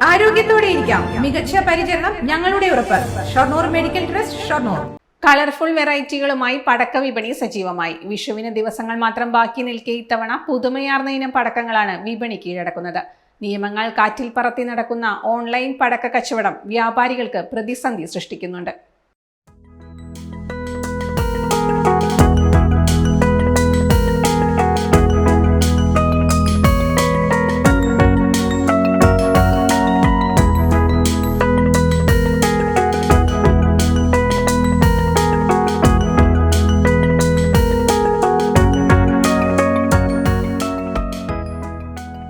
ആരോഗ്യത്തോടെ ഇരിക്കാം. മികച്ച പരിചരണം ഞങ്ങളുടെ ഉറപ്പ്. Shoranur medical trust, Shoranur. Colourful വെറൈറ്റികളുമായി പടക്ക വിപണി സജീവമായി. വിഷുവിന് ദിവസങ്ങൾ മാത്രം ബാക്കി നിൽക്കെ ഇത്തവണ പുതുമയാർന്ന ഇനം പടക്കങ്ങളാണ് വിപണി കീഴടക്കുന്നത്. നിയമങ്ങൾ കാറ്റിൽ പറത്തി നടക്കുന്ന ഓൺലൈൻ പടക്ക കച്ചവടം വ്യാപാരികൾക്ക് പ്രതിസന്ധി സൃഷ്ടിക്കുന്നുണ്ട്.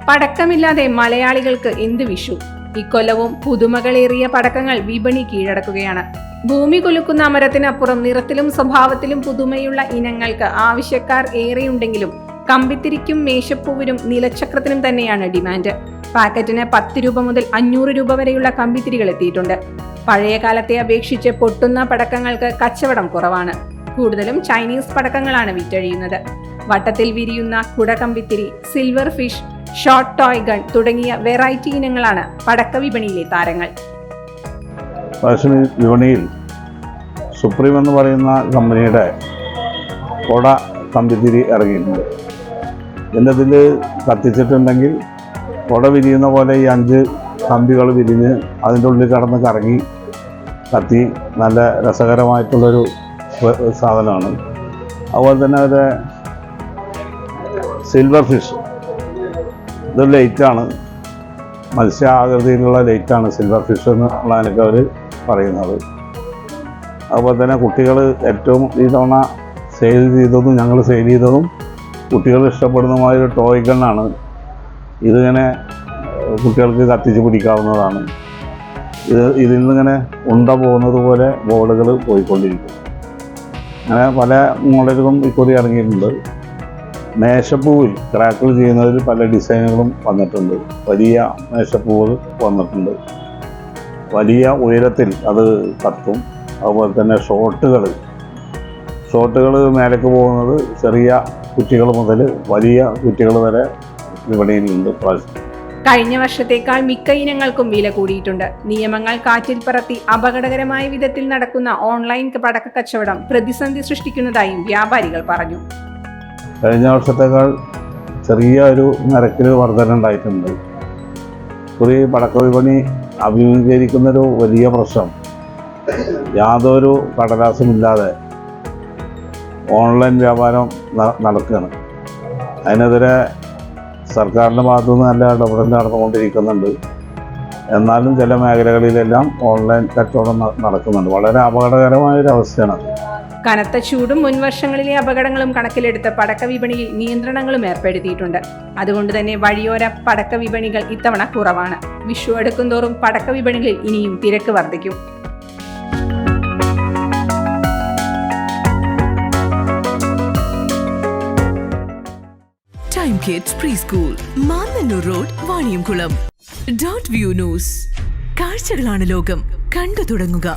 പടക്കമില്ലാതെ മലയാളികൾക്ക് എന്ത് വിഷു? ഇക്കൊല്ലവും പുതുമകളേറിയ പടക്കങ്ങൾ വിപണി കീഴടക്കുകയാണ്. ഭൂമി കുലുക്കുന്ന അമരത്തിനപ്പുറം നിറത്തിലും സ്വഭാവത്തിലും പുതുമയുള്ള ഇനങ്ങൾക്ക് ആവശ്യക്കാർ ഏറെയുണ്ടെങ്കിലും കമ്പിത്തിരിക്കും മേശപ്പൂവിനും നിലച്ചക്രത്തിനും തന്നെയാണ് ഡിമാൻഡ്. പാക്കറ്റിന് 10 രൂപ മുതൽ 500 രൂപ വരെയുള്ള കമ്പിത്തിരികൾ എത്തിയിട്ടുണ്ട്. പഴയ കാലത്തെ അപേക്ഷിച്ച് പൊട്ടുന്ന പടക്കങ്ങൾക്ക് കച്ചവടം കുറവാണ്. കൂടുതലും ചൈനീസ് പടക്കങ്ങളാണ് വിറ്റഴിയുന്നത്. വട്ടത്തിൽ വിരിയുന്ന കുടകമ്പിത്തിരി, silver fish, short toy gun തുടങ്ങിയ വെറൈറ്റി ഇനങ്ങളാണ് പടക്ക വിപണിയിലെ താരങ്ങൾ. ഫാഷൻ വിപണിയിൽ സുപ്രീം എന്ന് പറയുന്ന കമ്പനിയുടെ കൊട കമ്പിത്തിരി ഇറങ്ങിയിട്ടുണ്ട്. ഇതിൽ കത്തിച്ചിട്ടുണ്ടെങ്കിൽ കൊട വിരിയുന്ന പോലെ ഈ 5 കമ്പികൾ വിരിഞ്ഞ് അതിൻ്റെ ഉള്ളിൽ കടന്ന് കറങ്ങി കത്തി നല്ല രസകരമായിട്ടുള്ളൊരു സാധനമാണ്. അതുപോലെ തന്നെ ഒരു സിൽവർ ഫിഷ്, ഇതൊരു ലൈറ്റാണ്, മത്സ്യ ആകൃതിയിലുള്ള ലൈറ്റാണ് സിൽവർ ഫിഷ് എന്നുള്ളതിനൊക്കെ അവർ പറയുന്നത്. അതുപോലെ തന്നെ കുട്ടികൾ ഏറ്റവും ഈ തവണ ഞങ്ങൾ സെയിൽ ചെയ്തതും കുട്ടികൾ ഇഷ്ടപ്പെടുന്നതുമായൊരു ടോയ് ഗണ്ണാണ്. ഇതിങ്ങനെ കുട്ടികൾക്ക് കത്തിച്ച് പിടിക്കാവുന്നതാണ്. ഇതിൽ നിന്നിങ്ങനെ ഉണ്ട പോകുന്നത് പോലെ ബോർഡുകൾ പോയിക്കൊണ്ടിരിക്കും. അങ്ങനെ പല മോഡലുകളും ഇക്കുറി ഇറങ്ങിയിട്ടുണ്ട്. മേശപ്പൂവിൽ ക്രാക്കിൾ ചെയ്യുന്നതിൽ പല ഡിസൈനുകളും വന്നിട്ടുണ്ട്. വലിയ മേശപ്പൂവ് വന്നിട്ടുണ്ട്. വലിയ ഉയരത്തിൽ അത് കത്തും. അതുപോലെ തന്നെ ഷോട്ടുകൾ മേലേക്ക് പോകുന്നത് ചെറിയ കുറ്റികൾ മുതൽ വലിയ കുറ്റികൾ വരെ വിപണിയിലുണ്ട്. കഴിഞ്ഞ വർഷത്തേക്കാൾ മിക്ക ഇനങ്ങൾക്കും വില കൂടിയിട്ടുണ്ട്. നിയമങ്ങൾ കാറ്റിൽ പറത്തി അപകടകരമായ വിധത്തിൽ നടക്കുന്ന ഓൺലൈൻ പടക്ക കച്ചവടം പ്രതിസന്ധി സൃഷ്ടിക്കുന്നതായും വ്യാപാരികൾ പറഞ്ഞു. കഴിഞ്ഞ വർഷത്തേക്കാൾ ചെറിയ ഒരു നിരക്കിൽ വർധന ഉണ്ടായിട്ടുണ്ട്. ഒരു പടക്ക വിപണി അഭിമുഖീകരിക്കുന്നൊരു വലിയ പ്രശ്നം, യാതൊരു കടലാസുമില്ലാതെ ഓൺലൈൻ വ്യാപാരം നടക്കുകയാണ്. അതിനെതിരെ സർക്കാരിൻ്റെ ഭാഗത്തുനിന്ന് നല്ല ഇടപെടൽ നടന്നുകൊണ്ടിരിക്കുന്നുണ്ട്. എന്നാലും ചില മേഖലകളിലെല്ലാം ഓൺലൈൻ കച്ചവടം നടക്കുന്നുണ്ട്. വളരെ അപകടകരമായൊരവസ്ഥയാണ്. കനത്ത ചൂടും മുൻവർഷങ്ങളിലെ അപകടങ്ങളും കണക്കിലെടുത്ത് പടക്ക വിപണിയിൽ നിയന്ത്രണങ്ങളും ഏർപ്പെടുത്തിയിട്ടുണ്ട്. അതുകൊണ്ട് തന്നെ വഴിയോര പടക്ക വിപണികൾ ഇത്തവണ കുറവാണ്. വിഷു അടുക്കുംതോറും പടക്ക വിപണികളിൽ ഇനിയും തിരക്ക് വർദ്ധിക്കും. Time kids pre school, Mannannur road, Vaniyamkulam. .View news. കാഴ്ചകളാണ് ലോകം, കണ്ടു തുടങ്ങുക.